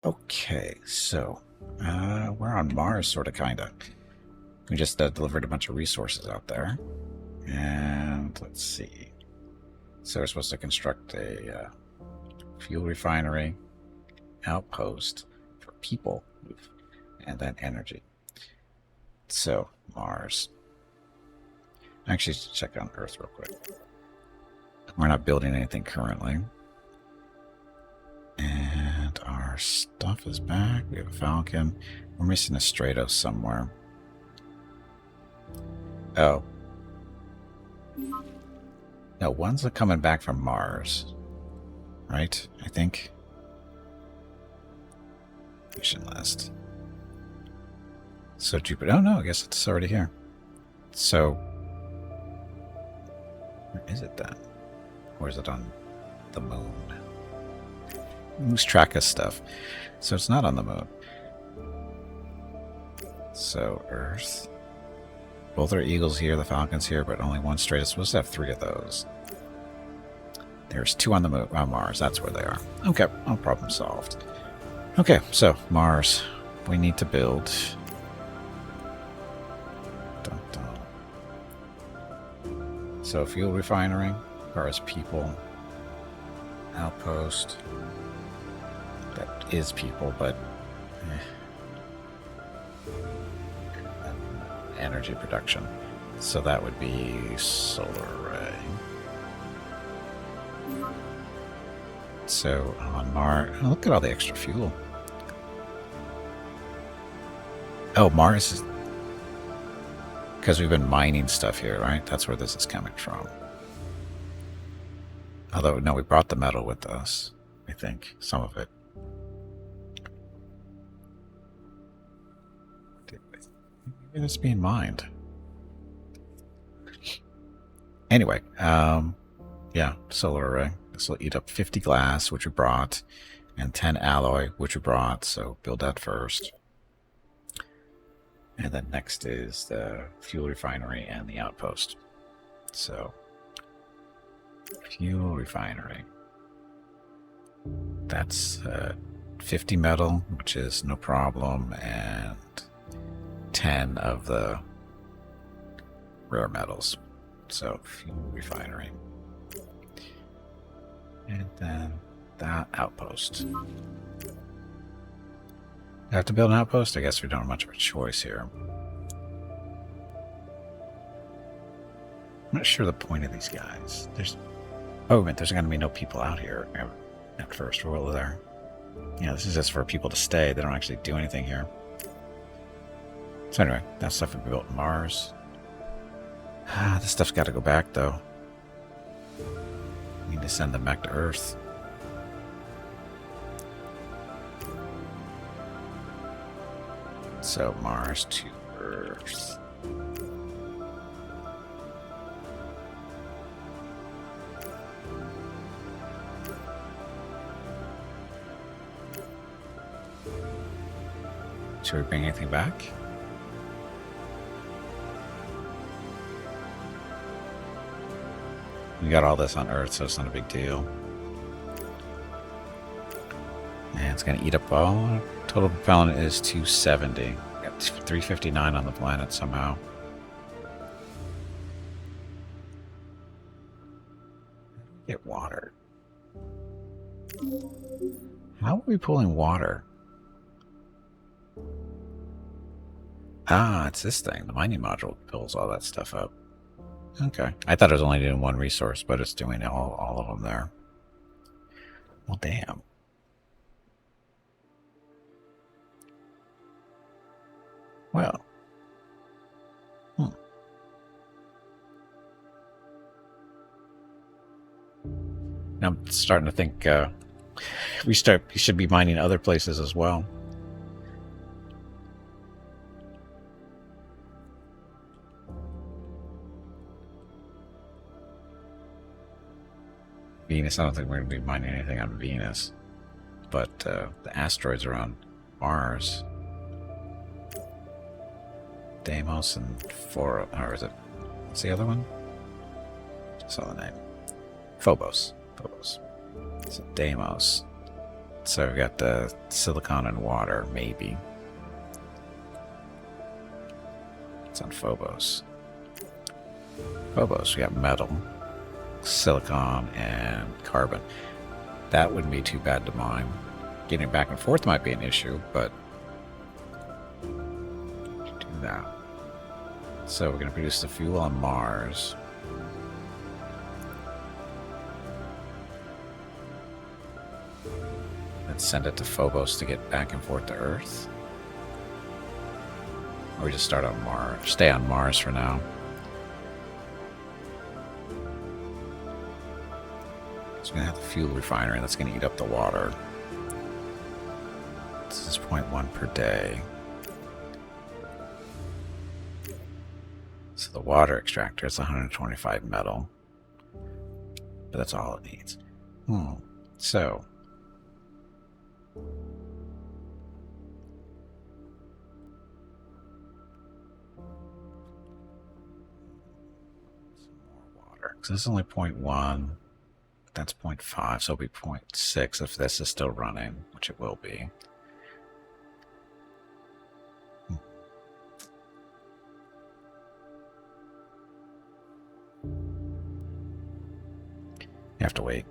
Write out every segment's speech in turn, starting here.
Okay, so we're on Mars, sort of, kind of. We just delivered a bunch of resources out there. And let's see. So we're supposed to construct a fuel refinery, outpost for people, and then energy. So, Mars. Actually, check on Earth real quick. We're not building anything currently. And our stuff is back. We have a Falcon. We're missing a Stratos somewhere. Oh. No, one's coming back from Mars. Right? I think. Mission list. So Jupiter. Oh no, I guess it's already here. So where is it then? Or is it on the moon? Lose track of stuff. So it's not on the moon. So Earth. Both are Eagles here, the Falcon's here, but only one straight. It's supposed to have 3 of those. There's 2 on the moon, on Mars. That's where they are. Okay, no problem solved. Okay, so Mars. We need to build. Dun, dun. So fuel refinery, as far as people. Outpost. That is people, but energy production. So that would be solar array. So on Mars, oh, look at all the extra fuel. Oh, Mars is because we've been mining stuff here, right? That's where this is coming from. Although, no, we brought the metal with us. I think some of it. Maybe it's being mined. Anyway, yeah, solar array. This will eat up 50 glass, which we brought, and 10 alloy, which we brought, so build that first. And then next is the fuel refinery and the outpost. So, fuel refinery. That's 50 metal, which is no problem, and 10 of the rare metals. So, fuel refinery. And then that outpost. I have to build an outpost? I guess we don't have much of a choice here. I'm not sure the point of these guys. Oh, man, there's going to be no people out here at first, will there? Yeah, this is just for people to stay. They don't actually do anything here. So anyway, that stuff will be built on Mars. This stuff's got to go back, though. We need to send them back to Earth. So Mars to Earth. Should we bring anything back? We got all this on Earth, so it's not a big deal. And it's going to eat up all. Total propellant is 270. Got 359 on the planet somehow. Get water. How are we pulling water? Ah, it's this thing. The mining module pulls all that stuff up. Okay. I thought it was only doing one resource, but it's doing all of them there. Well, damn. Well. Now I'm starting to think we should be mining other places as well. Venus, I don't think we're going to be mining anything on Venus. But the asteroids are on Mars. Deimos and or is it, what's the other one? Just saw the name. Phobos. So Deimos. So we've got the silicon and water, maybe. It's on Phobos. Phobos, we got metal, silicon, and carbon. That wouldn't be too bad to mine. Getting it back and forth might be an issue, but do that. So we're going to produce the fuel on Mars. Let's send it to Phobos to get back and forth to Earth. Or we just start on Mars. Stay on Mars for now. So we're going to have the fuel refinery. That's going to eat up the water. This is 0.1 per day. So the water extractor is 125 metal. But that's all it needs. So some more water. So this is only 0.1. That's 0.5, so it'll be 0.6 if this is still running, which it will be. You have to wait.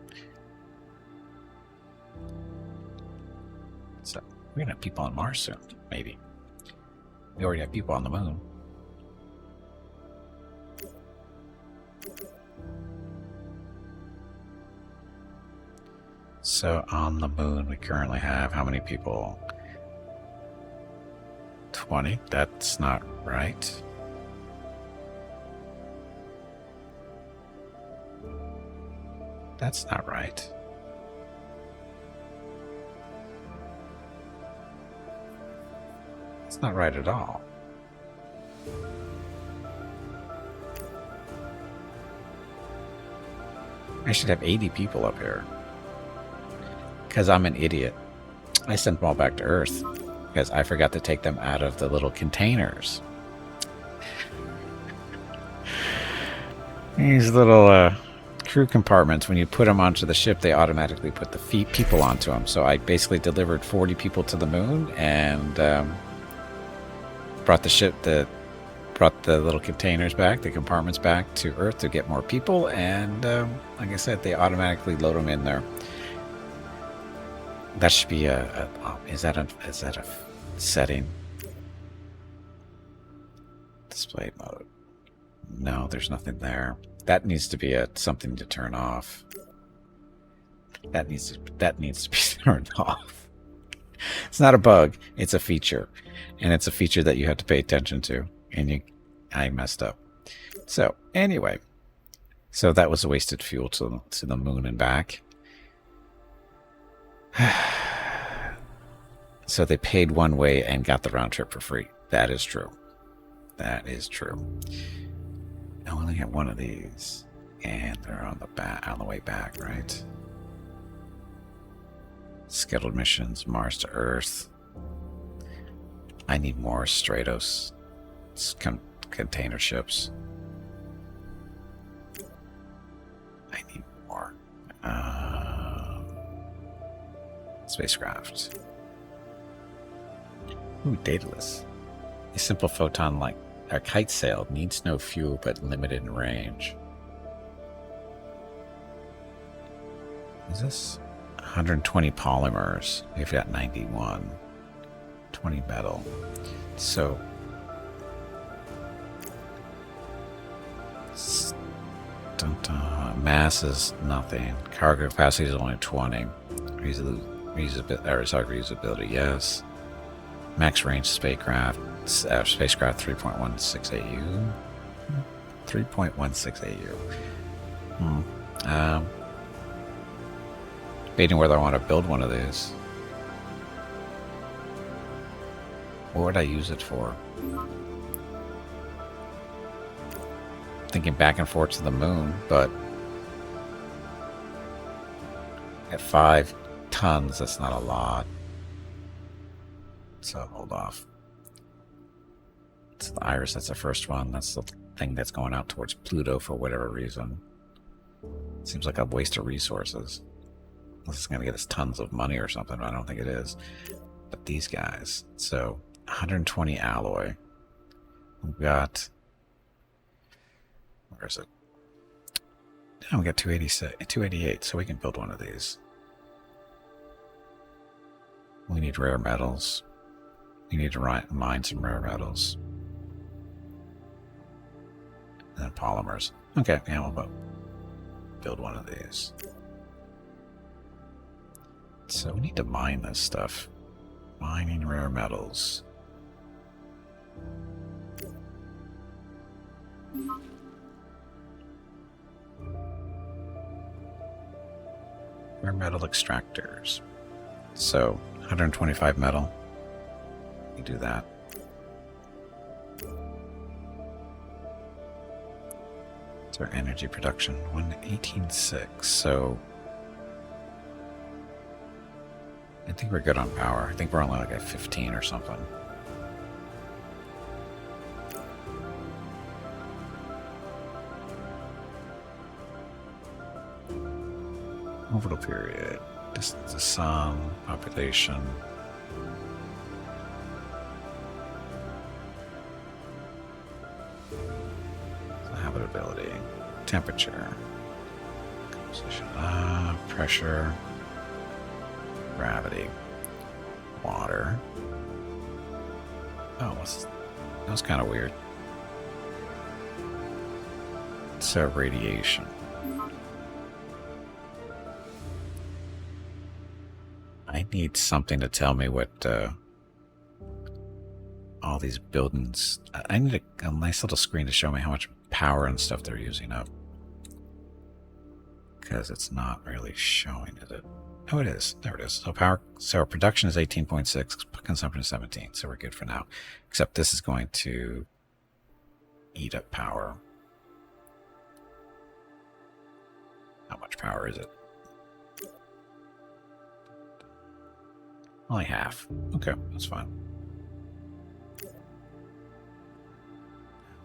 So we're gonna have people on Mars soon, maybe. We already have people on the moon. So on the moon, we currently have how many people? 20. That's not right. That's not right. It's not right at all. I should have 80 people up here. Because I'm an idiot. I sent them all back to Earth. Because I forgot to take them out of the little containers. These little crew compartments, when you put them onto the ship, they automatically put the people onto them. So I basically delivered 40 people to the moon and brought the little containers back, the compartments back to Earth to get more people. And like I said, they automatically load them in there. That should be is that a setting? Display mode. No, there's nothing there. That needs to be something to turn off. That needs to be turned off. It's not a bug. It's a feature, and it's a feature that you have to pay attention to. And I messed up. So anyway, so that was a wasted fuel to the moon and back. So they paid one way and got the round trip for free. That is true. That is true. I only have one of these, and they're on the way back, right? Scheduled missions, Mars to Earth. I need more Stratos container ships. I need more spacecraft. Ooh, dataless. A simple photon like our kite sail needs no fuel but limited in range. Is this 120 polymers? We've got 91. 20 metal. So mass is nothing. Cargo capacity is only 20. Reusability, yes. Max range spacecraft 3.16 AU. 3.16 AU. Debating whether I want to build one of these. What would I use it for? Thinking back and forth to the moon, but at 5 tons, that's not a lot. So hold off. It's the Iris, that's the first one. That's the thing that's going out towards Pluto for whatever reason. Seems like a waste of resources. This is going to get us tons of money or something, but I don't think it is. But these guys, so 120 alloy. We've got, where is it? Oh, we got 288, so we can build one of these. We need rare metals. We need to mine some rare metals. And then polymers. Okay, yeah, we'll build one of these. So we need to mine this stuff. Mining rare metals. Rare metal extractors. So 125 metal. We do that. It's our energy production. 118.6. So I think we're good on power. I think we're only like at 15 or something. Orbital period. Distance to sun. Population. Habitability. Temperature. Composition. Pressure. Gravity. Water. Oh, that was kind of weird. So, radiation. I need something to tell me what all these buildings... I need a nice little screen to show me how much power and stuff they're using up. Because it's not really showing, is it? Oh, it is. There it is. So our production is 18.6, consumption is 17, so we're good for now. Except this is going to eat up power. How much power is it? Only half. Okay, that's fine. We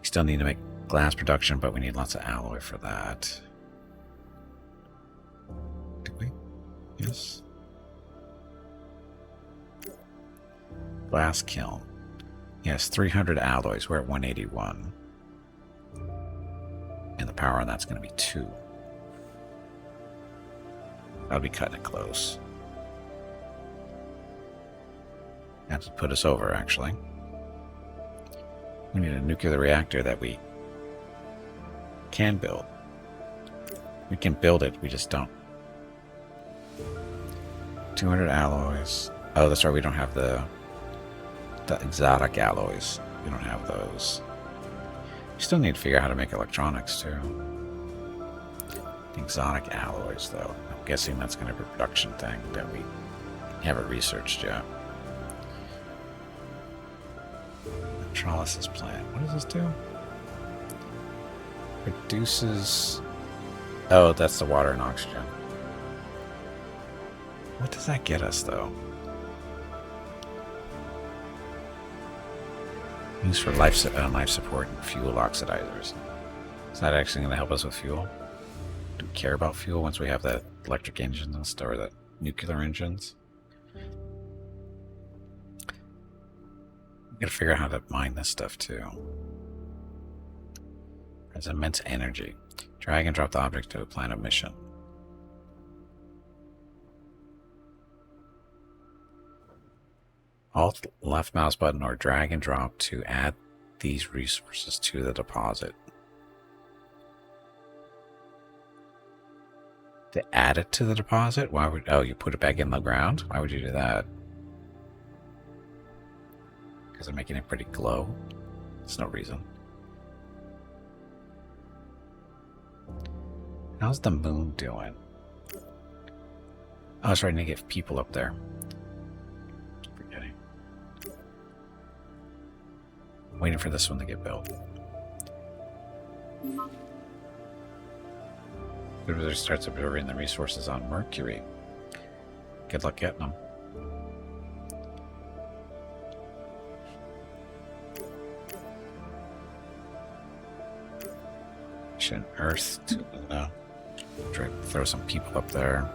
still need to make glass production, but we need lots of alloy for that. Do we? Yes. Glass kiln. Yes, 300 alloys. We're at 181. And the power on that's going to be 2. That'll be cutting it close. That's to put us over, actually. We need a nuclear reactor that we can build. We can build it, we just don't. 200 alloys. Oh, that's right, we don't have the exotic alloys. We don't have those. We still need to figure out how to make electronics, too. The exotic alloys, though. I'm guessing that's going to be a production thing that we haven't researched yet. Electrolysis plant. What does this do? Produces... Oh, that's the water and oxygen. What does that get us, though? Used for life support and fuel oxidizers. Is that actually going to help us with fuel? Do we care about fuel once we have that electric engines and stuff, or the nuclear engines? We gotta figure out how to mine this stuff too. There's immense energy. Drag and drop the object to a planet mission. Alt left mouse button or drag and drop to add these resources to the deposit. To add it to the deposit? Why would... Oh, you put it back in the ground? Why would you do that? Because they're making it pretty glow. There's no reason. How's the moon doing? I was trying to get people up there. Forgetting. Waiting for this one to get built. It starts absorbing the resources on Mercury. Good luck getting them. Mission Earth to Luna. Try to throw some people up there.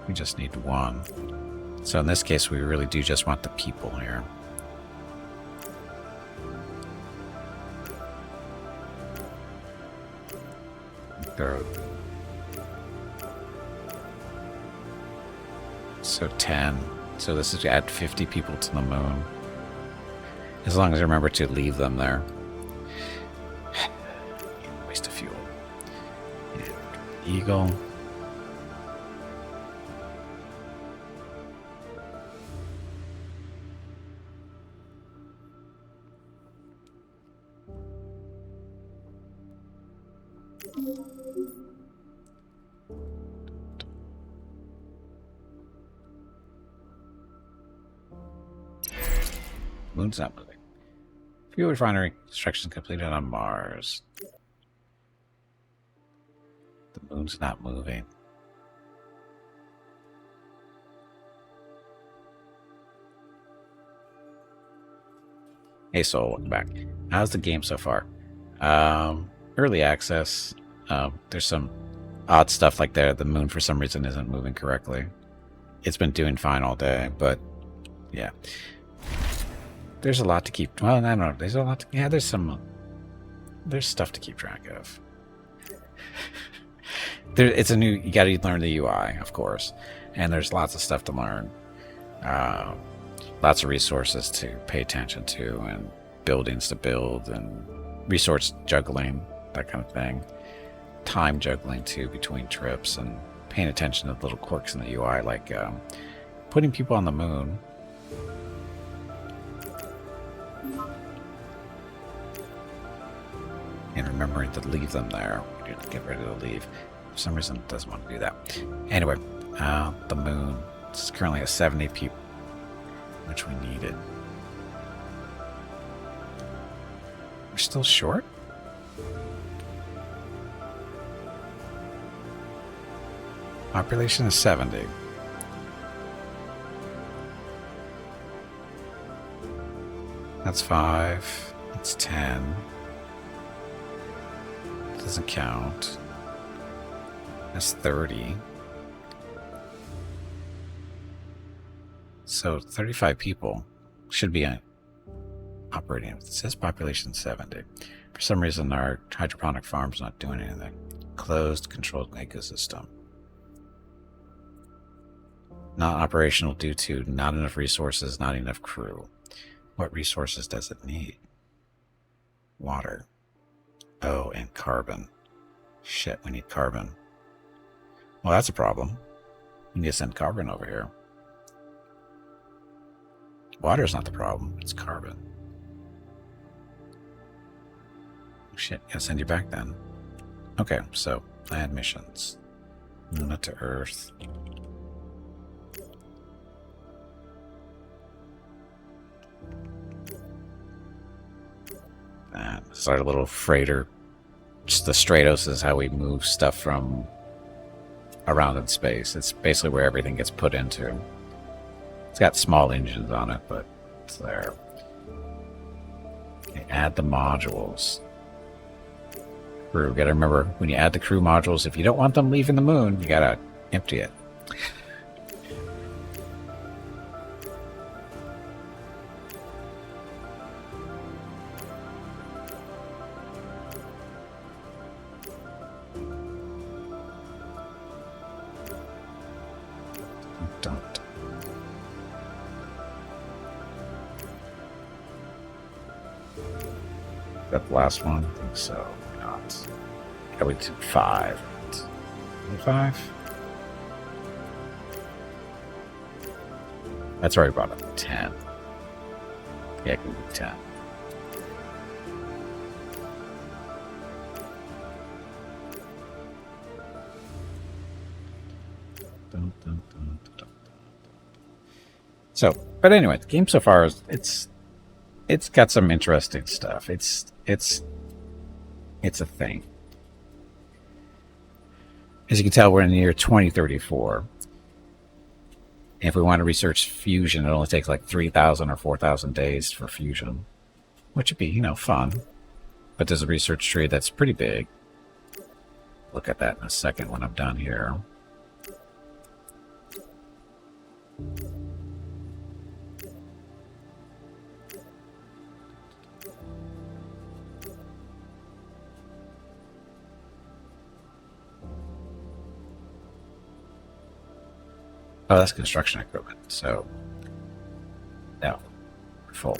We just need one. So in this case, we really do just want the people here. There. So 10. So this is to add 50 people to the moon. As long as I remember to leave them there. Waste of fuel. And Eagle. Moon's not moving. Fuel refinery construction completed on Mars. The moon's not moving. Hey Soul, welcome back. How's the game so far? Early access. There's some odd stuff like there. The moon for some reason isn't moving correctly. It's been doing fine all day, but yeah. There's a lot to keep. Well, I don't know. There's a lot. Yeah, there's stuff to keep track of. It's a new. You got to learn the UI, of course, and there's lots of stuff to learn. Lots of resources to pay attention to, and buildings to build, and resource juggling, that kind of thing. Time juggling too between trips, and paying attention to the little quirks in the UI, like putting people on the moon. And remembering to leave them there. We need to get ready to leave. For some reason, it doesn't want to do that. Anyway, the moon. It's currently at 70 people, which we needed. We're still short? Population is 70. That's 5. That's 10. Doesn't count. That's 30. So 35 people should be operating. It says population 70. For some reason, our hydroponic farm's not doing anything. Closed, controlled ecosystem. Not operational due to not enough resources, not enough crew. What resources does it need? Water. Oh, and carbon. Shit, we need carbon. Well, that's a problem. We need to send carbon over here. Water's not the problem, it's carbon. Shit, gotta send you back then. Okay, so land missions. Luna to Earth. This is our little freighter. Just the Stratos is how we move stuff from around in space. It's basically where everything gets put into. It's got small engines on it, but it's there. Okay, add the modules. Crew, gotta remember, when you add the crew modules, if you don't want them leaving the moon, you gotta empty it. That the last one? I think so. Not. Yeah, we did 5. 5? That's already brought up to 10. Yeah, it can be 10. So, but anyway, the game so far is it's got some interesting stuff. It's a thing. As you can tell, we're in the year 2034. If we want to research fusion, it only takes like 3,000 or 4,000 days for fusion, which would be, fun. But there's a research tree that's pretty big. Look at that in a second when I'm done here. Oh, that's construction equipment. So, no, we're full.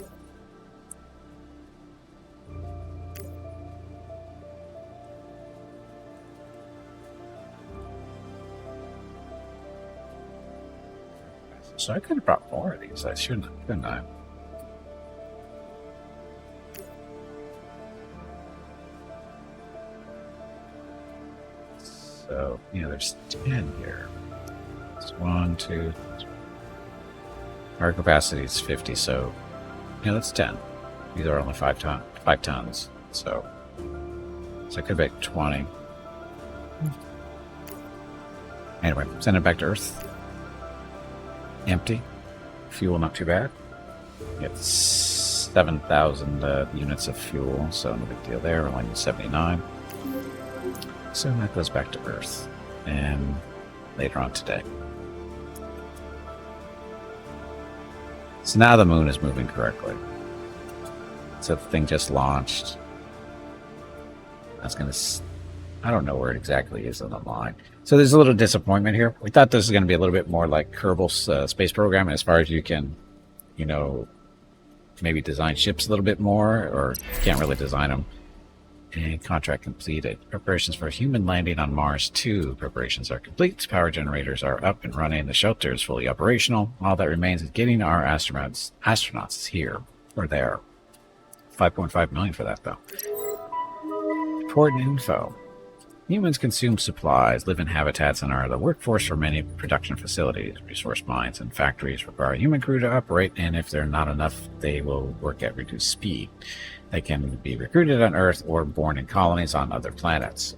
So I could have brought more of these. I shouldn't have, couldn't I? So, there's 10 here. It's 1, 2, 3. Our capacity is 50, so, that's 10. These are only 5 tons. So I could make 20. Anyway, send it back to Earth. Empty. Fuel, not too bad. Get 7,000 units of fuel, so no big deal there. We're only 79. So that goes back to Earth, and later on today. So now the moon is moving correctly. So the thing just launched. That's going to... I don't know where it exactly is on the line. So there's a little disappointment here. We thought this was going to be a little bit more like Kerbal's space program, as far as you can, maybe design ships a little bit more, or you can't really design them. And contract completed. Preparations for a human landing on Mars 2. Preparations are complete. Power generators are up and running. The shelter is fully operational. All that remains is getting our astronauts here or there. 5.5 million for that, though. Important info. Humans consume supplies, live in habitats, and are the workforce for many production facilities. Resource mines and factories require a human crew to operate, and if they're not enough, they will work at reduced speed. They can be recruited on Earth or born in colonies on other planets.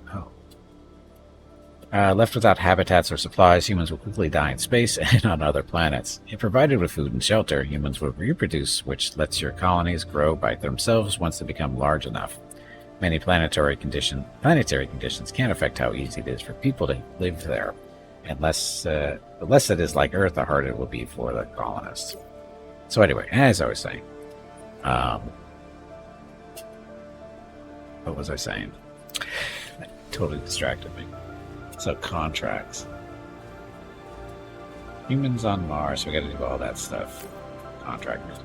Left without habitats or supplies, humans will quickly die in space and on other planets. If provided with food and shelter, humans will reproduce, which lets your colonies grow by themselves once they become large enough. Many planetary conditions can affect how easy it is for people to live there. And the less it is like Earth, the harder it will be for the colonists. So anyway, as I was saying, what was I saying? That totally distracted me. So contracts. Humans on Mars, we got to do all that stuff. Contractors.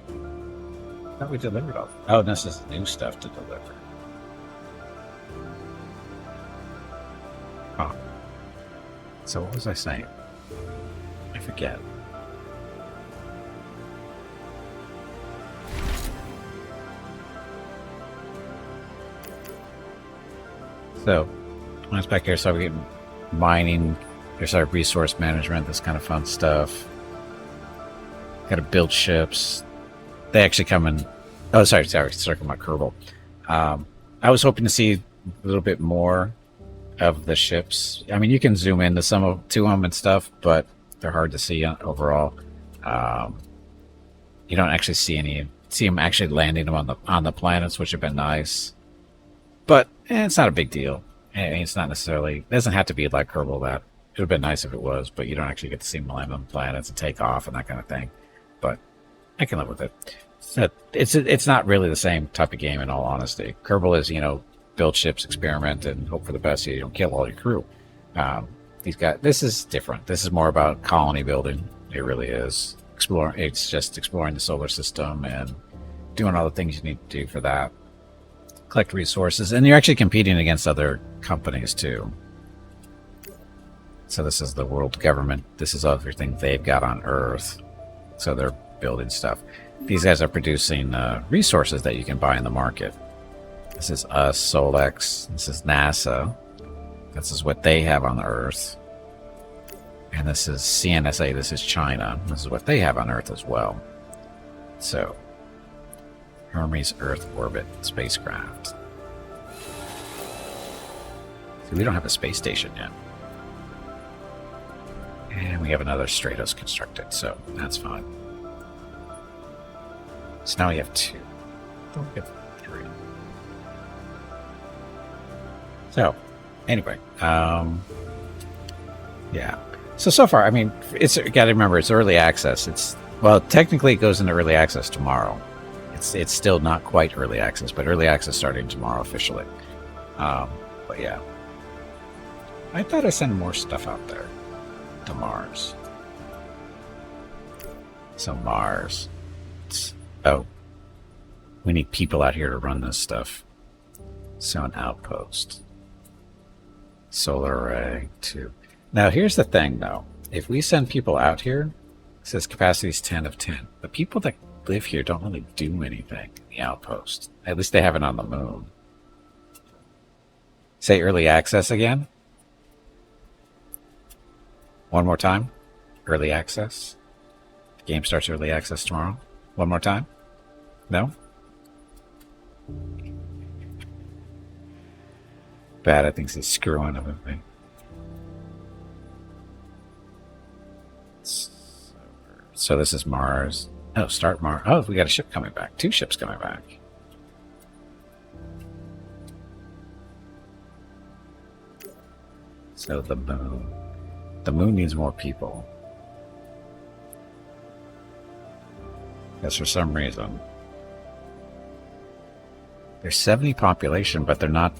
I thought we delivered all. Oh, this is new stuff to deliver. Oh. So what was I saying? I forget. So, when I was back here, so we get mining, there's our resource management, this kind of fun stuff. Got to build ships. They actually come in. Oh, sorry, circle my Kerbal. I was hoping to see a little bit more of the ships. I mean, you can zoom into to them and stuff, but they're hard to see overall. You don't actually see them actually landing them on the planets, which have been nice. But it's not a big deal. I mean, it's not necessarily. It doesn't have to be like Kerbal. That it would have been nice if it was, but you don't actually get to see them land on planets and take off and that kind of thing. But I can live with it. It's not really the same type of game, in all honesty. Kerbal is, build ships, experiment, and hope for the best. You don't kill all your crew. This is different. This is more about colony building. It really is. It's just exploring the solar system and doing all the things you need to do for that. Collect resources, and you're actually competing against other companies too. So this is the world government. This is everything they've got on Earth. So they're building stuff. These guys are producing resources that you can buy in the market. This is us, Solex. This is NASA. This is what they have on the Earth. And this is CNSA. This is China. This is what they have on Earth as well. So, Hermes Earth Orbit spacecraft. See, we don't have a space station yet. And we have another Stratos constructed, so that's fine. So now we have 2. Don't get 3. So, anyway, yeah. So far, I mean, it's got to remember it's early access. Well, technically it goes into early access tomorrow. It's still not quite early access, but early access starting tomorrow officially. But yeah, I thought I sent more stuff out there to Mars. So Mars. Oh, we need people out here to run this stuff. So an outpost. Solar array 2. Now here's the thing though. If we send people out here, it says capacity is 10 of 10. The people that live here don't really do anything in the outpost. At least they have it on the moon. Say early access again. One more time. Early access. The game starts early access tomorrow. One more time. No? Bad, I think he's screwing up with me. So this is Mars. Oh, start Mars. Oh, we got a ship coming back. 2 ships coming back. So the moon. The moon needs more people. Because for some reason. There's 70 population, but they're not...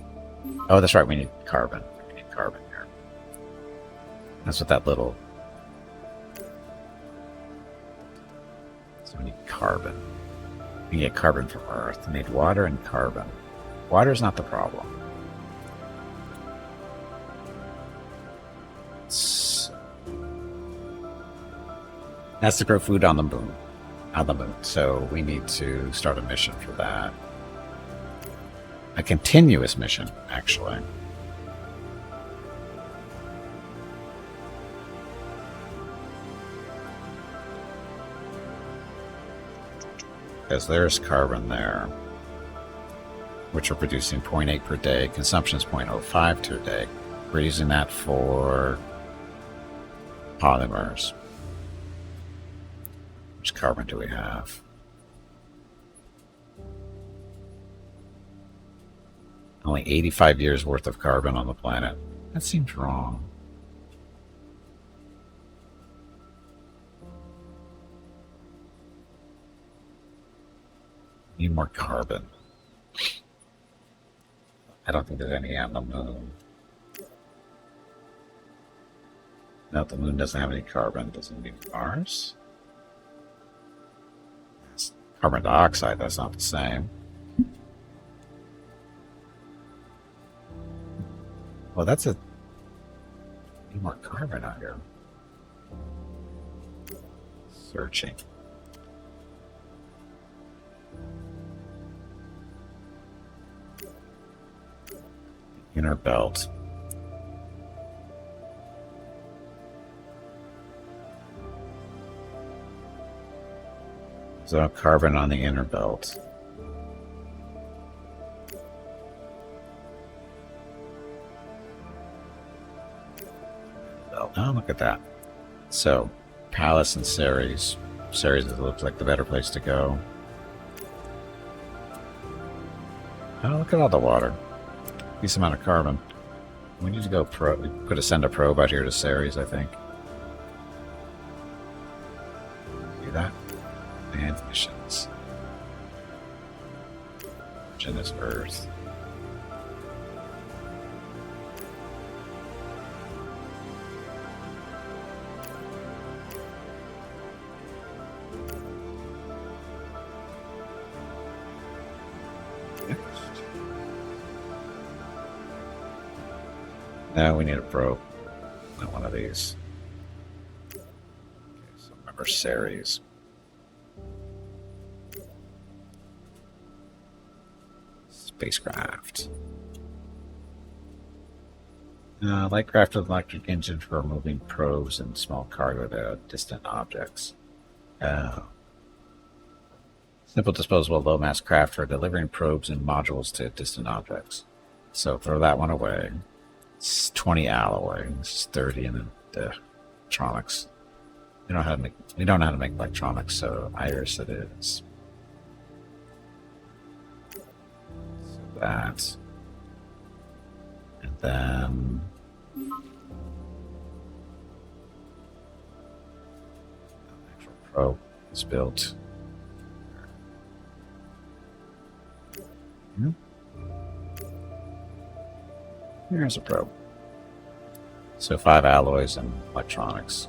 Oh, that's right, we need carbon. We need carbon here. That's what that little... So we need carbon. We get carbon from Earth. We need water and carbon. Water's not the problem. That's to grow food on the moon. So we need to start a mission for that. A continuous mission, actually. Because there's carbon there, which we're producing 0.8 per day. Consumption is 0.05 to a day. We're using that for polymers. Which carbon do we have? Only 85 years worth of carbon on the planet. That seems wrong. Need more carbon. I don't think there's any on the moon. No, the moon doesn't have any carbon. Does it need Mars? It's carbon dioxide, that's not the same. Well, that's a... Need more carbon out here. Searching. Inner belt. There's no carbon on the inner belt. Oh, look at that. So, Palace and Ceres. Ceres looks like the better place to go. Oh, look at all the water. Decent amount of carbon. We need to go send a probe out here to Ceres, I think. Do that. And missions. Mission is Earth. Now we need a probe. Not one of these. Okay, so remember Ceres. Spacecraft. Light craft with electric engine for moving probes and small cargo to distant objects. Simple disposable low mass craft for delivering probes and modules to distant objects. So throw that one away. It's 20 alloy. It's 30, and then the electronics. We don't know how to make electronics, so Iris it is. So that, and then probe is built. Here's a probe. So 5 alloys and electronics.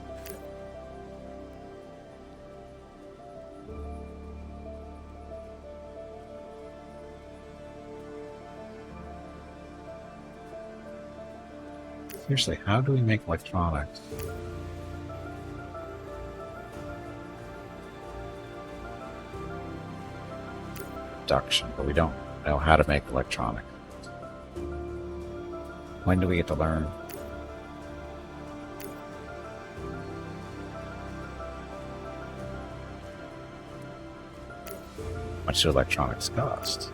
Seriously, how do we make electronics? Production, but we don't know how to make electronics. When do we get to learn? How much do electronics cost?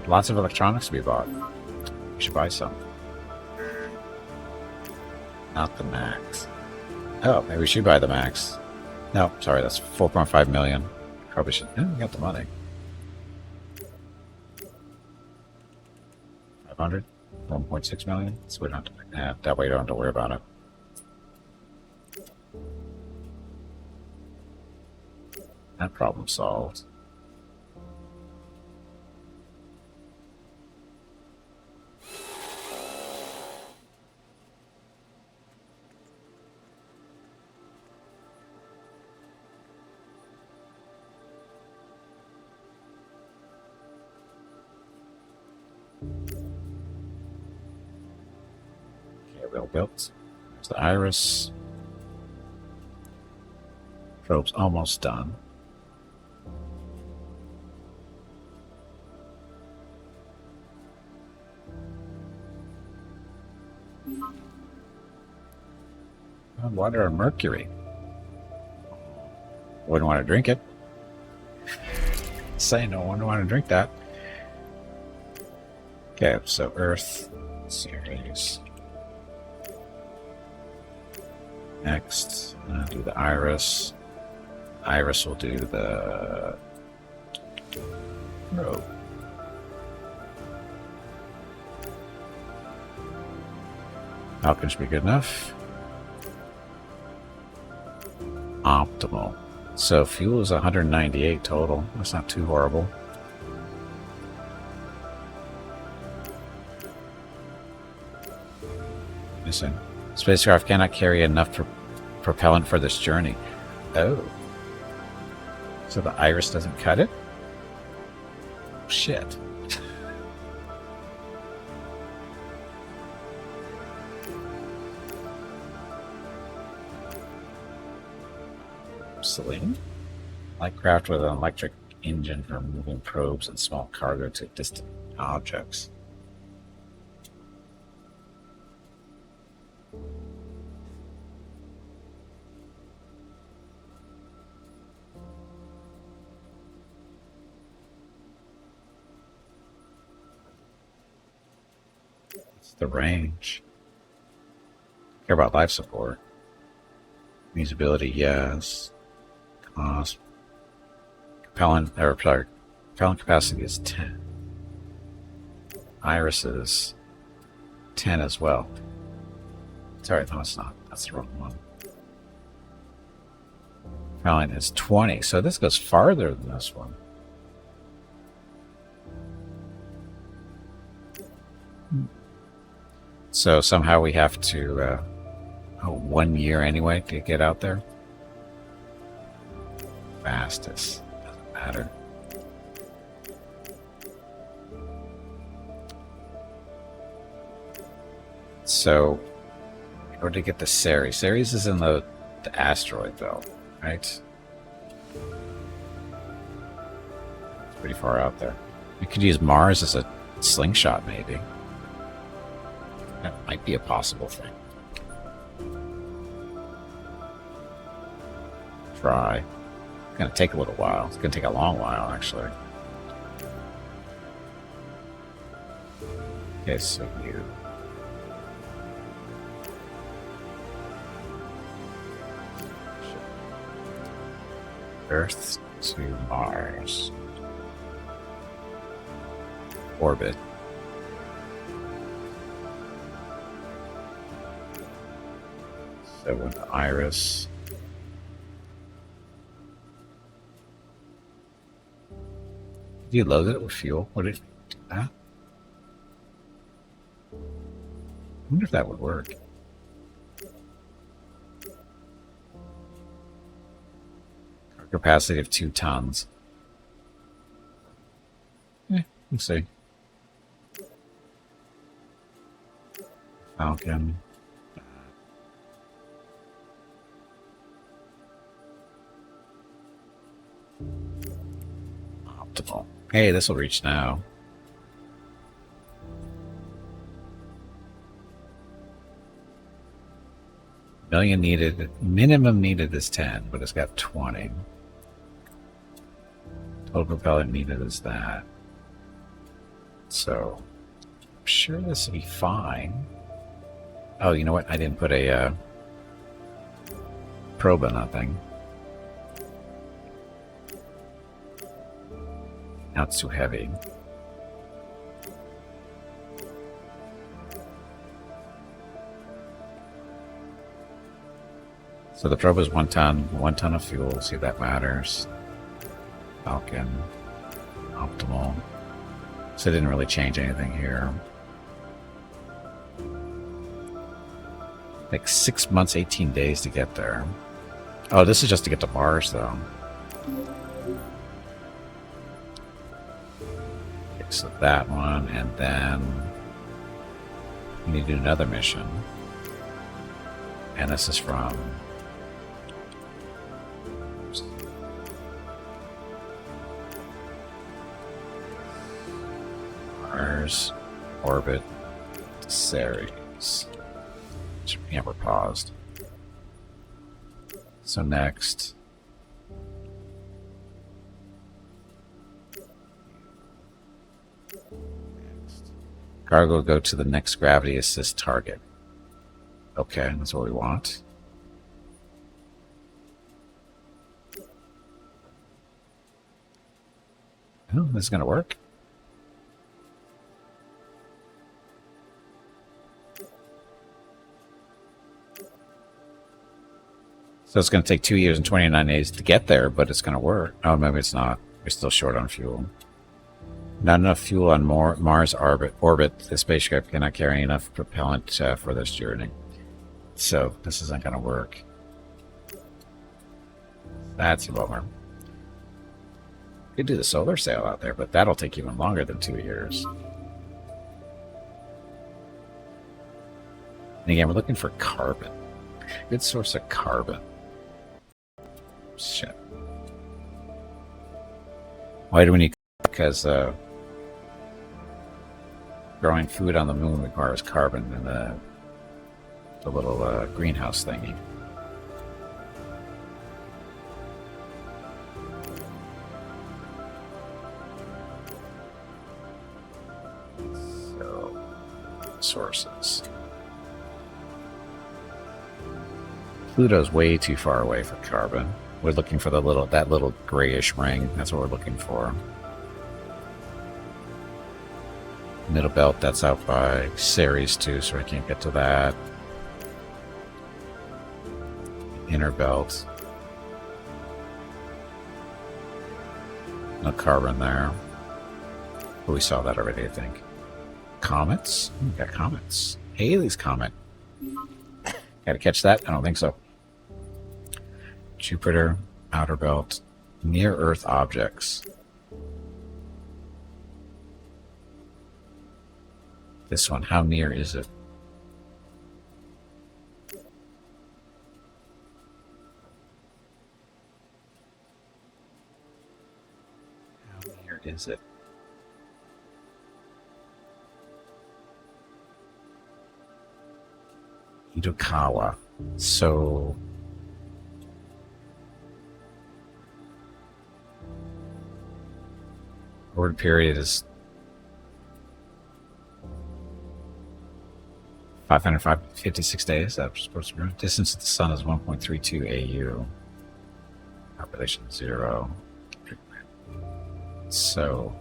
Lots of electronics to be bought. We should buy some. Not the max. Oh, maybe we should buy the max. No, sorry, that's 4.5 million. Probably should. Yeah, we got the money. 500? 1.6 million? So we don't have to, that way we don't have to worry about it. That problem solved. Well built. There's the iris. Probe's almost done. Water and mercury. Wouldn't want to drink it. Say no one would want to drink that. Okay, so Earth, Ceres. Next, do the iris. Iris will do the probe. Falcon should be good enough. Optimal. So fuel is 198 total. That's not too horrible. Missing. Spacecraft cannot carry enough propellant for this journey. Oh. So the iris doesn't cut it? Shit. Obsolete. Light craft with an electric engine for moving probes and small cargo to distant objects. The range. Care about life support. Usability, yes. Cost. Propellant capacity is 10. Iris is 10 as well. Sorry, no, it's not. That's the wrong one. Propellant is 20, so this goes farther than this one. So somehow we have to 1 year anyway to get out there. Fastest. Doesn't matter. So in order to get to Ceres. Ceres is in the asteroid belt, right? It's pretty far out there. We could use Mars as a slingshot maybe. That might be a possible thing. Try. It's going to take a little while. It's going to take a long while, actually. Okay, so you... Earth to Mars. Orbit. So with the Iris. Did you load it with fuel? What did you do that? I wonder if that would work. Capacity of 2 tons. Let's see. Falcon. Optimal. Hey, this will reach now. Million needed. Minimum needed is 10, but it's got 20. Total propellant needed is that. So, I'm sure this will be fine. Oh, you know what? I didn't put a probe on that thing. Now it's too heavy. So the probe is 1 ton, 1 ton of fuel. See if that matters. Falcon, optimal. So it didn't really change anything here. Like 6 months, 18 days to get there. Oh, this is just to get to Mars, though. Okay, so that one, and then we need to do another mission. And this is from Mars, orbit, to Ceres. Yeah, we're paused. So next. Cargo go to the next gravity assist target. Okay, that's what we want. Oh, this is going to work. So it's going to take 2 years and 29 days to get there, but it's going to work. Oh, maybe it's not. We're still short on fuel. Not enough fuel on Mars orbit. The spaceship cannot carry enough propellant for this journey. So this isn't going to work. That's a bummer. Could do the solar sail out there, but that'll take even longer than 2 years. And again, we're looking for carbon. Good source of carbon. Shit. Why do we need? Because growing food on the moon requires carbon in the little greenhouse thingy. So, sources. Pluto's way too far away for carbon. We're looking for that little grayish ring. That's what we're looking for. Middle belt, that's out by Ceres too, so I can't get to that. Inner belt. No carbon there. But we saw that already, I think. Comets? We got comets. Halley's Comet. Gotta catch that? I don't think so. Jupiter, outer belt, near Earth objects. This one, how near is it? How near is it? Itokawa. So orbit period is 556 days. That's supposed to be. Distance to the sun is 1.32 AU. Population 0. So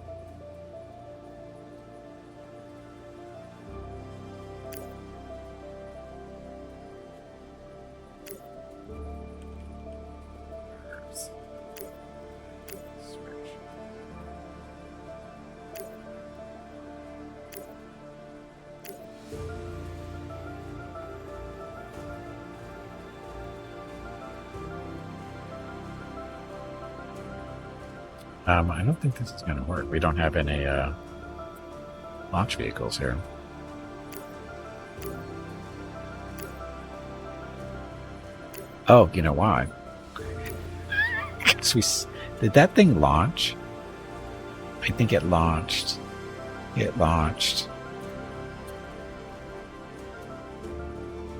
I don't think this is going to work. We don't have any launch vehicles here. Oh, you know why? 'Cause did that thing launch? I think it launched. It launched.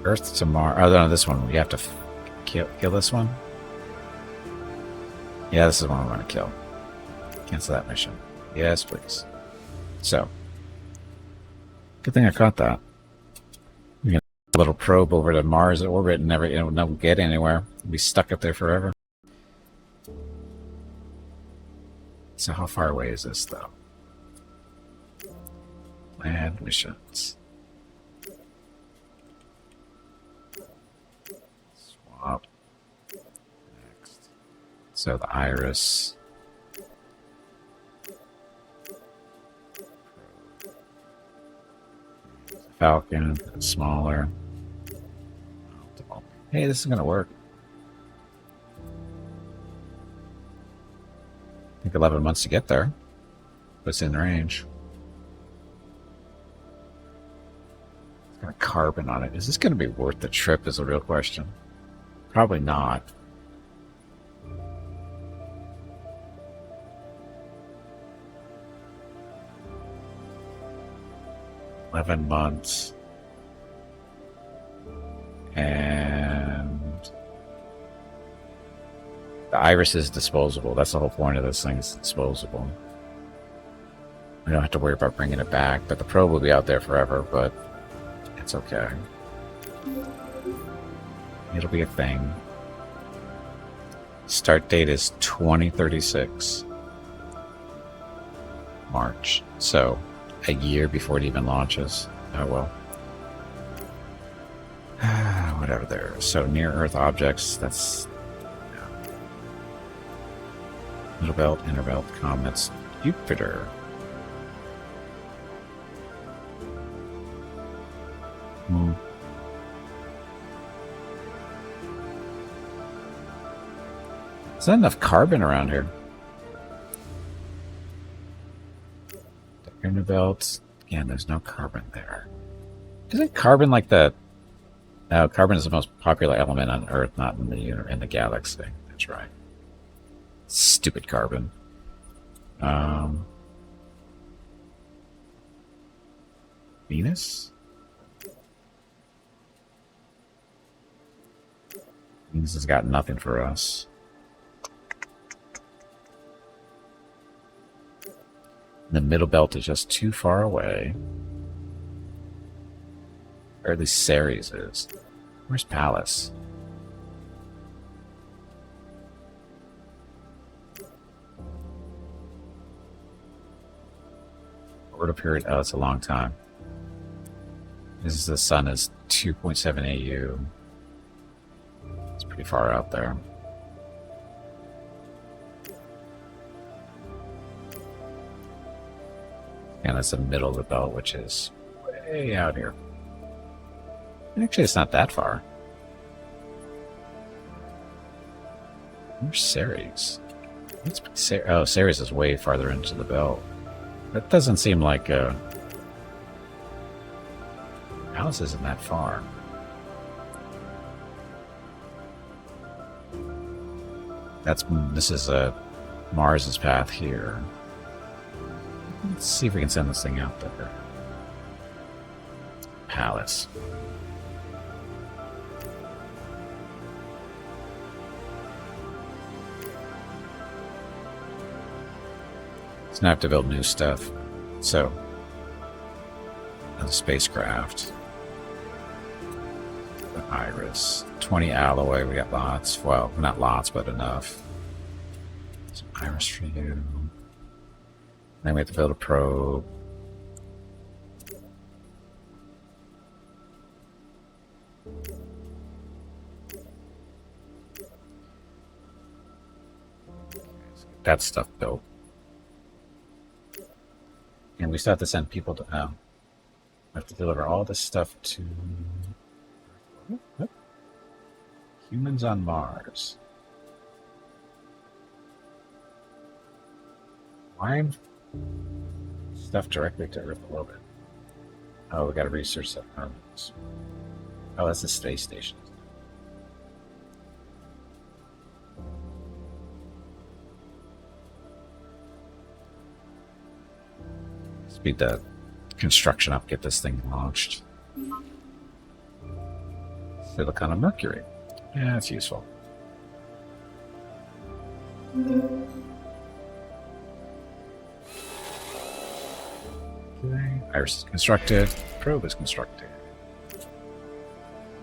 Earth to Mars. Oh, no, this one. We have to kill this one? Yeah, this is one I want to kill. Cancel that mission. Yes, please. So, good thing I caught that. We can a little probe over to Mars orbit and never, never get anywhere. We'll be stuck up there forever. So how far away is this, though? Land missions. Swap. Next. So the Iris. Falcon. Smaller. Hey, this is going to work. I think 11 months to get there. But it's in range. It's got a carbon on it. Is this going to be worth the trip is a real question. Probably not. $11 months. And the Iris is disposable. That's the whole point of this thing, is disposable. We don't have to worry about bringing it back, but the probe will be out there forever, but it's okay. It'll be a thing. Start date is 2036. March. So, a year before it even launches. Oh well. Whatever there. So, near Earth objects, that's... Yeah. Middle belt, inner belt, comets, Jupiter. There's not enough carbon around here. The inner belt. Again, there's no carbon there. Isn't carbon like the... No, carbon is the most popular element on Earth, not in the galaxy. That's right. Stupid carbon. Venus? Venus has got nothing for us. The middle belt is just too far away. Or at least Ceres is. Where's Pallas? Orbital period. Oh, it's a long time. This is the sun is 2.7 AU. It's pretty far out there. And that's the middle of the belt, which is way out here. Actually, it's not that far. Where's Ceres? Oh, Ceres is way farther into the belt. That doesn't seem like Alice isn't that far. This is Mars's path here. Let's see if we can send this thing out there. Pallas. It's gonna have to build new stuff. So, another spacecraft. The Iris. 20 alloy, we got lots. Well, not lots, but enough. Some Iris for you. Then we have to build a probe. That stuff built. And we still have to send people to... we have to deliver all this stuff to... Humans on Mars. Why stuff directly to Earth orbit? Oh, we got to research that. Oh, that's the space station. Speed the construction up, get this thing launched. Silicon and mercury. Yeah, it's useful. Okay. Iris is constructed. Probe is constructed.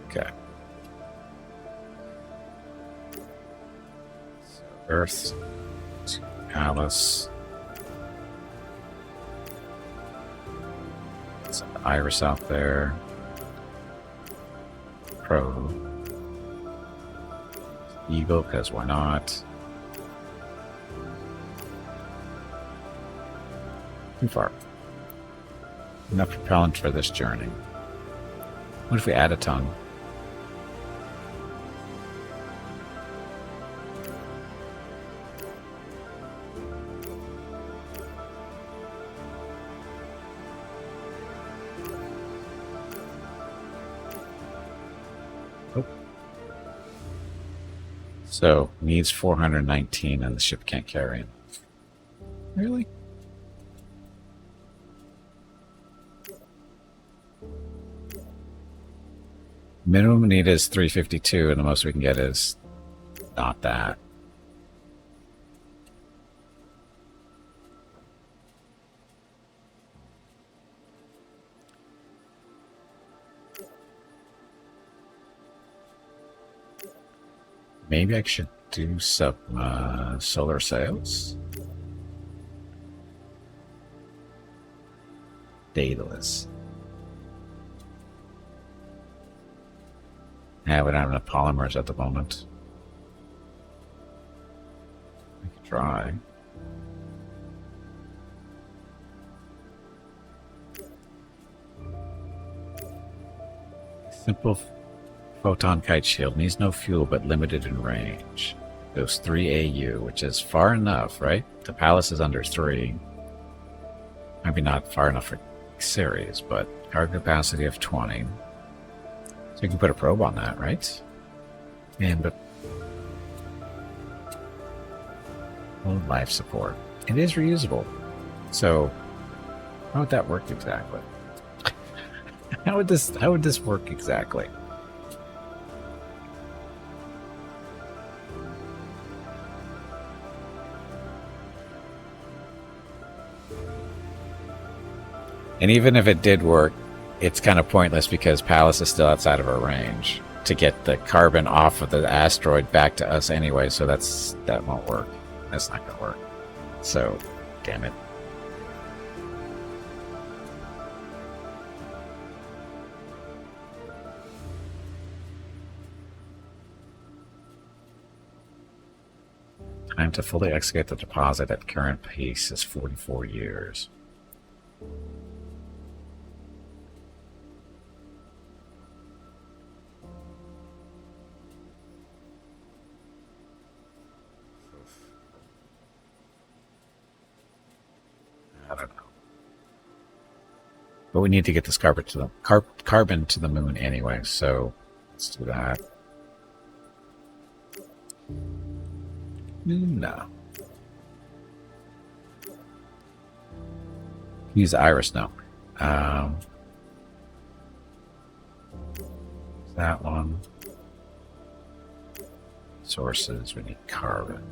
Okay. So Earth to Alice. Send Iris out there. Probe. Eagle, because why not? Too far. Enough propellant for this journey. What if we add a ton? Oh. So, needs 419 and the ship can't carry it. Really? Minimum need is 352, and the most we can get is not that. Maybe I should do some solar sails. Daedalus. Yeah, we don't have enough polymers at the moment. I could try. Simple photon kite shield needs no fuel but limited in range. Goes 3 AU, which is far enough, right? The palace is under 3. Maybe not far enough for Ceres, but cargo capacity of 20. So you can put a probe on that, right? And but life support. It is reusable. So how would that work exactly? How would this work exactly? And even if it did work, it's kind of pointless because Pallas is still outside of our range to get the carbon off of the asteroid back to us anyway, so that won't work. That's not going to work. So, damn it. Time to fully excavate the deposit at current pace is 44 years. I don't know. But we need to get this carbon to the moon anyway, so let's do that. No. Use Iris now. That one. Sources, we need carbon.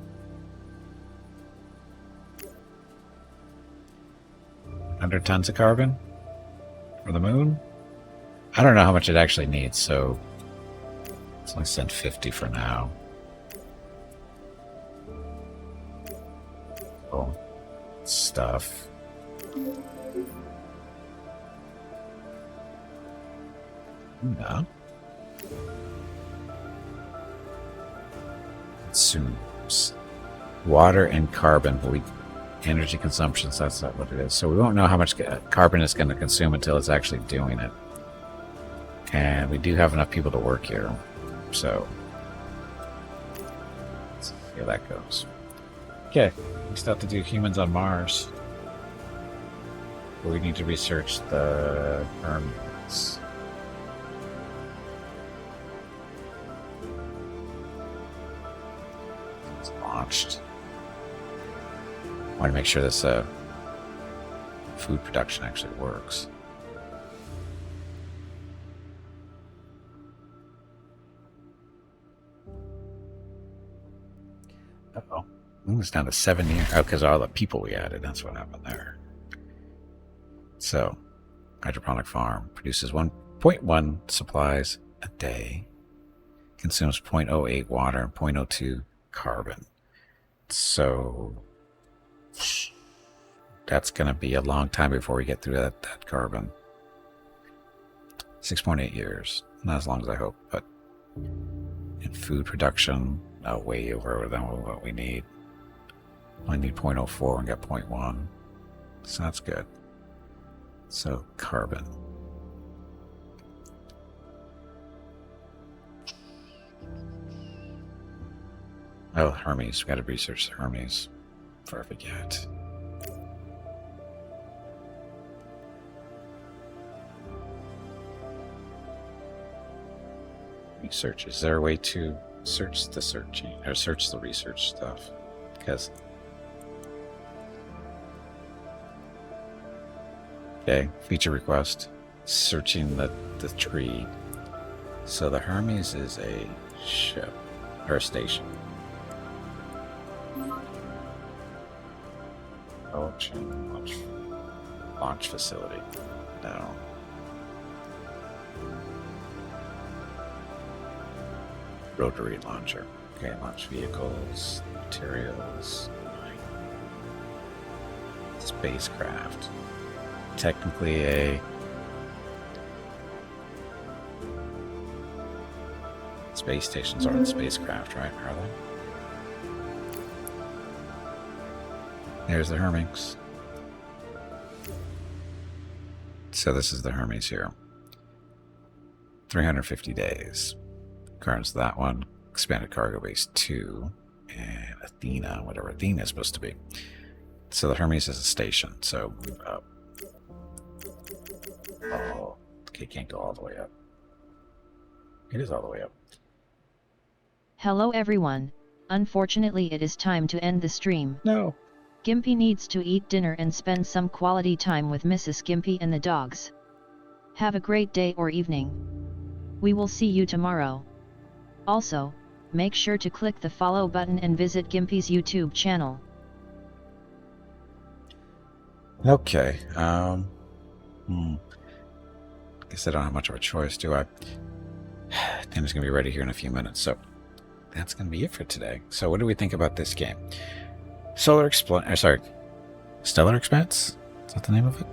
Under tons of carbon for the moon? I don't know how much it actually needs, so let's only send 50 for now. Cool. Stuff. No. Consumes water and carbon, but we energy consumption, so that's not what it is. So we won't know how much carbon it's going to consume until it's actually doing it. And we do have enough people to work here, so let's see how that goes. Okay, we still have to do humans on Mars. But we need to research the Hermes. It's launched. I want to make sure this food production actually works. Uh-oh. It's down to 7 years. Oh, because all the people we added. That's what happened there. So, hydroponic farm produces 1.1 supplies a day, consumes 0.08 water and 0.02 carbon. So, that's going to be a long time before we get through that carbon. 6.8 years. Not as long as I hope, but in food production, way over than what we need. Only need 0.04 and got 0.1. So that's good. So, carbon. Oh, Hermes. We've got to research the Hermes before I forget. Research. Is there a way to search the searching or search the research stuff? Because okay, feature request. Searching the tree. So the Hermes is a ship or a station. Ocean launch facility. No. Rotary launcher. Okay, launch vehicles, materials, spacecraft. Technically a space stations aren't spacecraft, right? Are they? There's the Hermes. So this is the Hermes here. 350 days. Currents that one. Expanded cargo base 2. And Athena, whatever Athena is supposed to be. So the Hermes is a station. So move up. Oh, okay, can't go all the way up. It is all the way up. Hello everyone. Unfortunately it is time to end the stream. No. Gimpy needs to eat dinner and spend some quality time with Mrs. Gimpy and the dogs. Have a great day or evening. We will see you tomorrow. Also, make sure to click the follow button and visit Gimpy's YouTube channel. Okay. I guess I don't have much of a choice, do I? Dinner's gonna be ready here in a few minutes, so that's gonna be it for today. So what do we think about this game? Stellar Expanse? Is that the name of it?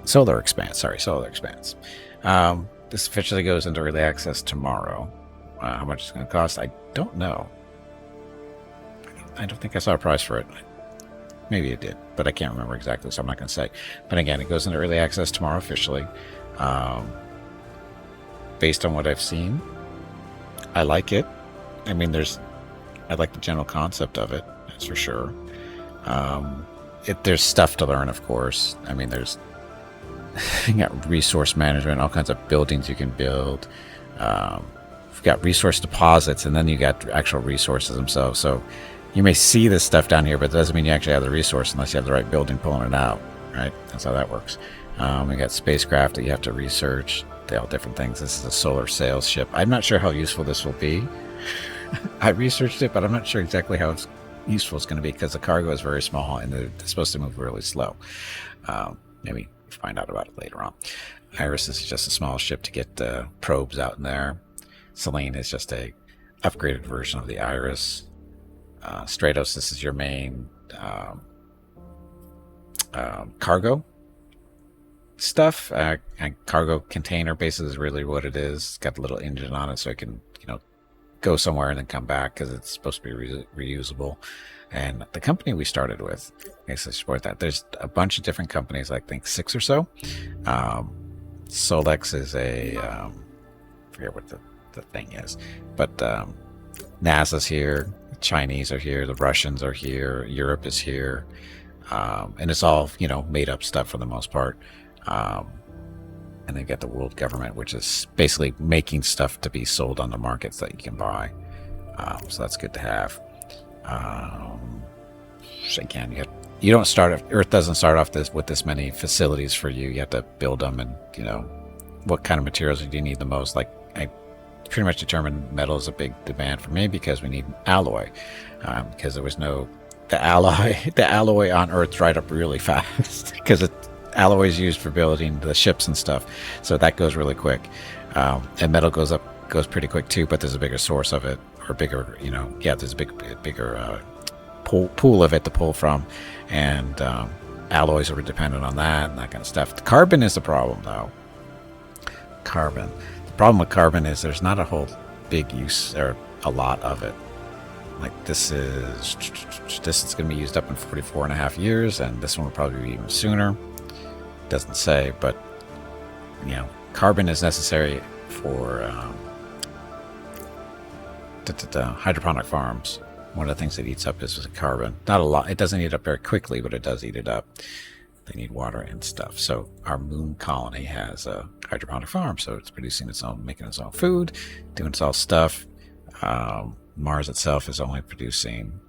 Solar Expanse. Sorry, Solar Expanse. This officially goes into early access tomorrow. How much it's going to cost, I don't know. I don't think I saw a price for it. Maybe it did, but I can't remember exactly, so I'm not going to say. But again, it goes into early access tomorrow officially. Based on what I've seen, I like it. I mean, I like the general concept of it, that's for sure. There's stuff to learn, of course. I mean, you got resource management, all kinds of buildings you can build. You've got resource deposits, and then you got actual resources themselves. So you may see this stuff down here, but it doesn't mean you actually have the resource unless you have the right building pulling it out, right? That's how that works. We got spacecraft that you have to research. They're all different things. This is a solar sails ship. I'm not sure how useful this will be. I researched it, but I'm not sure exactly how useful it's going to be because the cargo is very small and they're supposed to move really slow. Maybe find out about it later on. Iris is just a small ship to get probes out in there. Selene is just a upgraded version of the Iris. Stratos, this is your main cargo stuff. Cargo container basically is really what it is. It's got a little engine on it so it can, go somewhere and then come back because it's supposed to be reusable. And the company we started with, I guess I support that. There's a bunch of different companies, I think 6 or so. Solex is I forget what the thing is, but NASA's here. Chinese are here, the Russians are here, Europe is here, and it's all, you know, made up stuff for the most part. And then get the world government, which is basically making stuff to be sold on the markets that you can buy. So that's good to have. Again, you don't start. Earth doesn't start off with this many facilities for you. You have to build them, and you know what kind of materials do you need the most. Like I pretty much determined metal is a big demand for me because we need alloy. Because there was no the alloy on Earth dried up really fast because alloy is used for building the ships and stuff, so that goes really quick. And metal goes pretty quick too, but there's a bigger source of it, or bigger, you know, yeah, there's a bigger pool of it to pull from, and alloys are dependent on that and that kind of stuff. The carbon is the problem, though. Carbon. The problem with carbon is there's not a whole big use or a lot of it. Like this is going to be used up in 44.5 years, and this one will probably be even sooner. Doesn't say, but you know, carbon is necessary for hydroponic farms. One of the things that eats up is carbon. Not a lot. It doesn't eat up very quickly, but it does eat it up. They need water and stuff. So our moon colony has a hydroponic farm, so it's producing its own, making its own food, doing its own stuff. Mars itself is only producing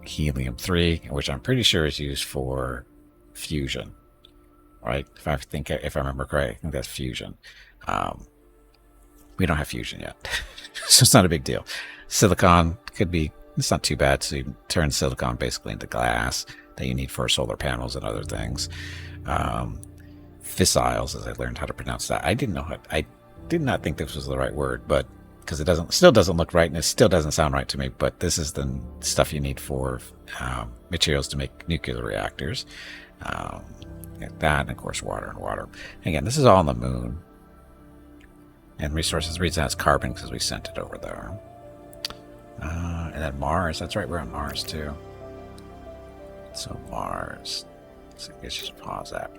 helium-3, which I'm pretty sure is used for fusion. Right? If I remember correctly, I think that's fusion. We don't have fusion yet, so it's not a big deal. Silicon could be, it's not too bad. So you turn silicon basically into glass that you need for solar panels and other things. Fissiles, as I learned how to pronounce that. I did not think this was the right word, but because it still doesn't look right, and it still doesn't sound right to me. But this is the stuff you need for materials to make nuclear reactors. That, and of course water and water. Again, this is all on the moon. And resources, the reason that's carbon because we sent it over there. And then Mars, that's right, we're on Mars too. So Mars, so I guess you should pause that.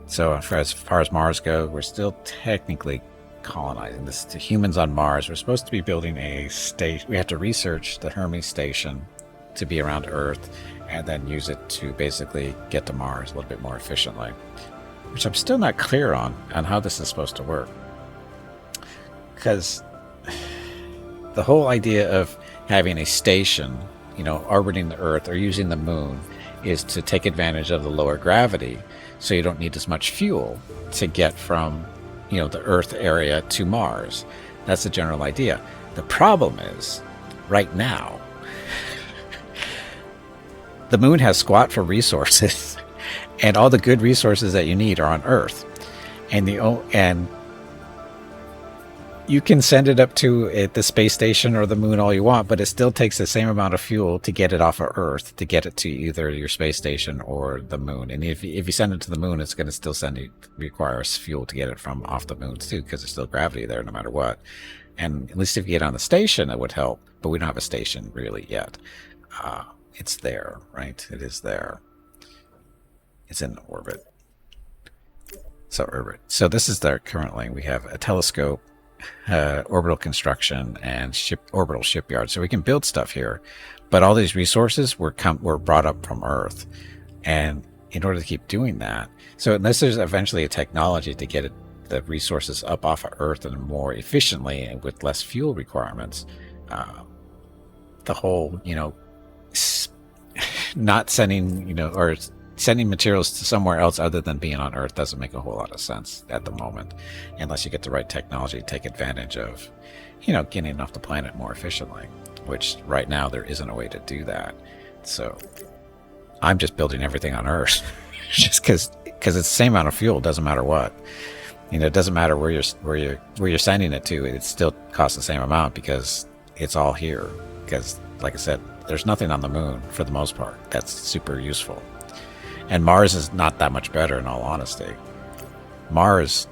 So as far as Mars go, we're still technically colonizing. This to humans on Mars. We're supposed to be building a station. We have to research the Hermes station to be around Earth, and then use it to basically get to Mars a little bit more efficiently, which I'm still not clear on how this is supposed to work. Because the whole idea of having a station, you know, orbiting the Earth or using the moon is to take advantage of the lower gravity, so you don't need as much fuel to get from, you know, the Earth area to Mars. That's the general idea. The problem is, right now, the moon has squat for resources, and all the good resources that you need are on Earth, and you can send it up to the space station or the moon all you want, but it still takes the same amount of fuel to get it off of Earth to get it to either your space station or the moon. And if you send it to the moon, it's going to still require fuel to get it from off the moon too, because there's still gravity there no matter what. And at least if you get on the station, it would help, but we don't have a station really yet. It's there, right? It is there. It's in orbit. So this is there currently. We have a telescope, orbital construction, and orbital shipyard. So we can build stuff here, but all these resources were brought up from Earth, and in order to keep doing that, so unless there's eventually a technology to get the resources up off of Earth and more efficiently and with less fuel requirements, the whole, you know, not sending, you know, or sending materials to somewhere else other than being on Earth doesn't make a whole lot of sense at the moment, unless you get the right technology to take advantage of, you know, getting off the planet more efficiently, which right now there isn't a way to do that. So I'm just building everything on Earth just because it's the same amount of fuel. It doesn't matter what, you know, it doesn't matter where you're sending it to. It still costs the same amount because it's all here. Because like I said, there's nothing on the moon for the most part that's super useful. And Mars is not that much better, in all honesty. Mars,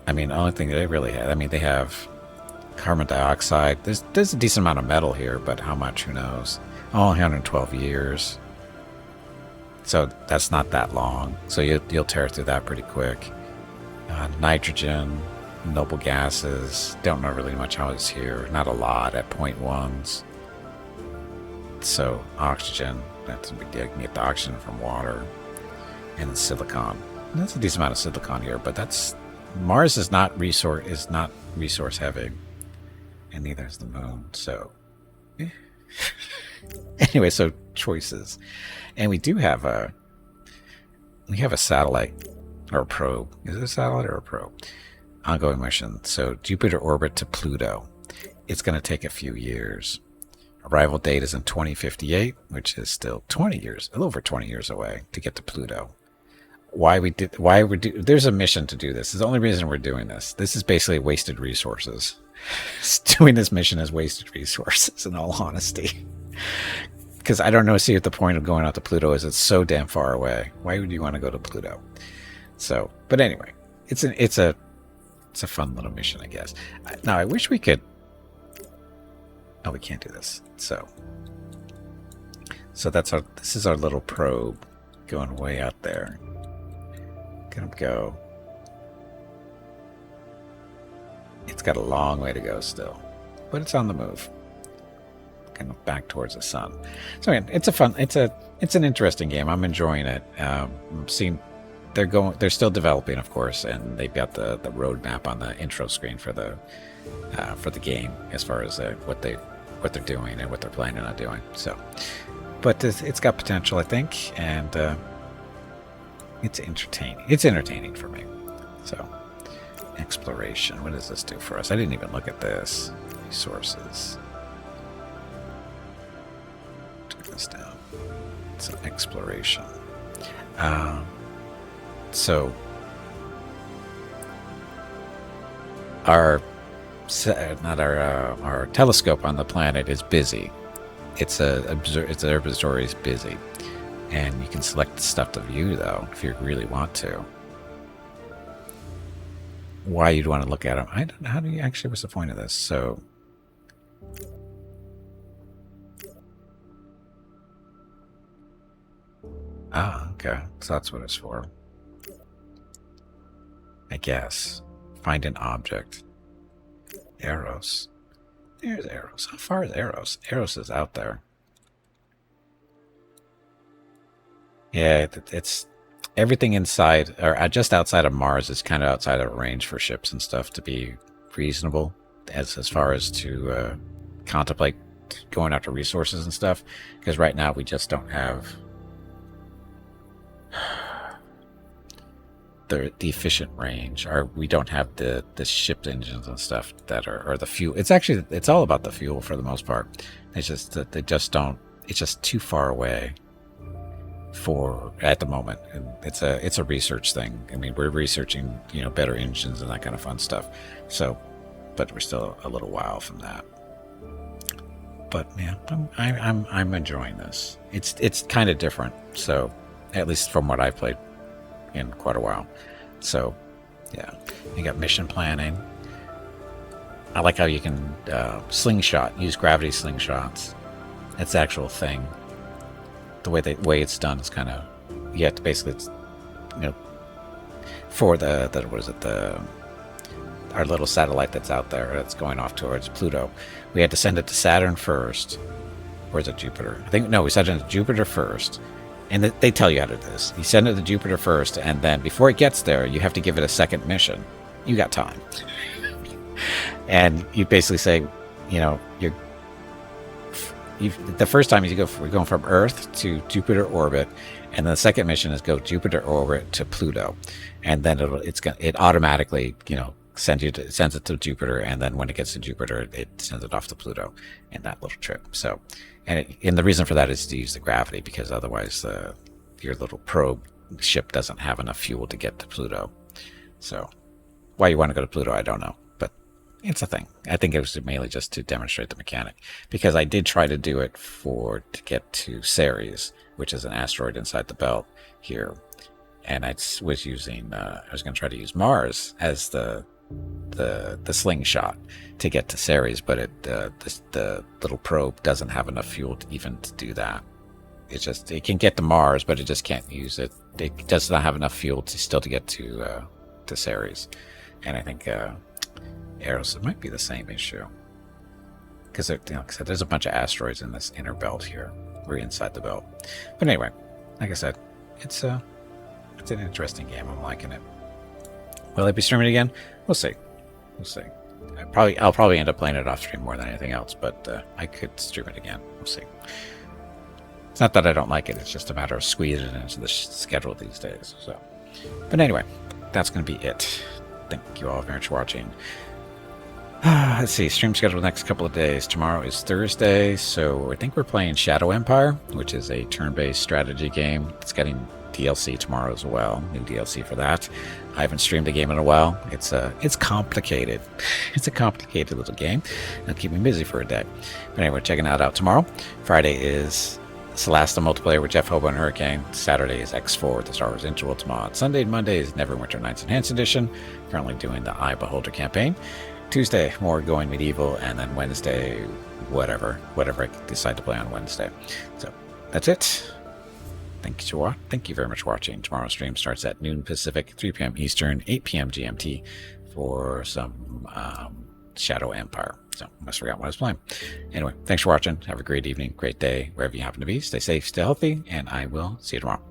I mean, the only thing they really have, I mean, they have carbon dioxide. There's a decent amount of metal here, but how much, who knows? Only 112 years. So that's not that long. So you'll tear through that pretty quick. Nitrogen, noble gases, don't know really much how it's here. Not a lot at 0.1s. So oxygen, that's a big deal. You can get the oxygen from water. And then silicon. That's a decent amount of silicon here, but that's Mars is not resource heavy, and neither is the moon. So anyway, so choices, and we have a satellite or a probe. Is it a satellite or a probe? Ongoing mission. So Jupiter orbit to Pluto. It's going to take a few years. Arrival date is in 2058, which is still 20 years, a little over 20 years away to get to Pluto. There's a mission to do this. It's the only reason we're doing this. This is basically wasted resources. Doing this mission is wasted resources, in all honesty. Because I don't see what the point of going out to Pluto is. It's so damn far away. Why would you want to go to Pluto? So, but anyway, it's a fun little mission, I guess. Now, I wish we could. Oh, we can't do this. So this is our little probe going way out there. Gonna go. It's got a long way to go still, but it's on the move. Kind of back towards the sun. So again, it's an interesting game. I'm enjoying it. They're still developing, of course, and they've got the roadmap on the intro screen for the game as far as what they're doing and what they're planning on doing. So, but it's got potential, I think, and it's entertaining. It's entertaining for me. So, exploration. What does this do for us? I didn't even look at this. Resources. Turn this down. So, exploration. So, our telescope on the planet is busy. Its observatory is busy. And you can select the stuff to view, though, if you really want to. Why you'd want to look at them? I don't know. How do you actually? What's the point of this? So, okay. So that's what it's for. I guess. Find an object. Eros. There's Eros. How far is Eros? Eros is out there. Yeah, it's everything inside or just outside of Mars is kind of outside of range for ships and stuff to be reasonable as far as to contemplate going after resources and stuff. Because right now we just don't have the efficient range, or we don't have the ship engines and stuff that are, or the fuel. It's all about the fuel for the most part. It's just that they just don't. It's just too far away for at the moment, and it's a research thing. I mean, we're researching better engines and that kind of fun stuff. So, but we're still a little while from that. But yeah, I'm enjoying this. It's kind of different. So, at least from what I've played in quite a while. So, yeah, you got mission planning. I like how you can use gravity slingshots. It's the actual thing. The way it's done is kind of, you have to basically, for our little satellite that's out there that's going off towards Pluto, we had to send it to Saturn first, or is it Jupiter? We sent it to Jupiter first, and they tell you how to do this. You send it to Jupiter first, and then before it gets there, you have to give it a second mission. You got time. And you basically say, the first time we're going from Earth to Jupiter orbit, and then the second mission is go Jupiter orbit to Pluto, and then it automatically sends it to Jupiter, and then when it gets to Jupiter, it sends it off to Pluto in that little trip. So, and the reason for that is to use the gravity, because otherwise your little probe ship doesn't have enough fuel to get to Pluto. So, why you want to go to Pluto, I don't know. It's a thing. I think it was mainly just to demonstrate the mechanic, because I did try to do it to get to Ceres, which is an asteroid inside the belt here, and I was using. I was going to try to use Mars as the slingshot to get to Ceres, but the little probe doesn't have enough fuel to do that. It can get to Mars, but it just can't use it. It does not have enough fuel to get to Ceres, and I think. Eros, it might be the same issue. because like I said, there's a bunch of asteroids in this inner belt here. We're inside the belt. But anyway, like I said, it's an interesting game. I'm liking it. Will I be streaming again? We'll see. We'll see. I'll probably end up playing it off stream more than anything else, but I could stream it again. We'll see. It's not that I don't like it. It's just a matter of squeezing it into the schedule these days. So, but anyway, that's going to be it. Thank you all very much for watching. Let's see, stream schedule the next couple of days. Tomorrow is Thursday, so I think we're playing Shadow Empire, which is a turn-based strategy game. It's getting DLC tomorrow as well. New DLC for that. I haven't streamed a game in a while. It's complicated. It's a complicated little game. It'll keep me busy for a day. But anyway, checking that out tomorrow. Friday is Celasta multiplayer with Jeff Hobo and Hurricane. Saturday is X4 with the Star Wars Interval mod. Sunday and Monday is Neverwinter Nights Enhanced Edition. Currently doing the Eye Beholder campaign. Tuesday, more going medieval, and then Wednesday, whatever I decide to play on Wednesday. So that's it. Thank you very much for watching. Tomorrow's stream starts at noon Pacific, 3 p.m. Eastern, 8 p.m. GMT for some Shadow Empire. So I must forgot what I was playing. Anyway, thanks for watching. Have a great evening, great day, wherever you happen to be. Stay safe, stay healthy, and I will see you tomorrow.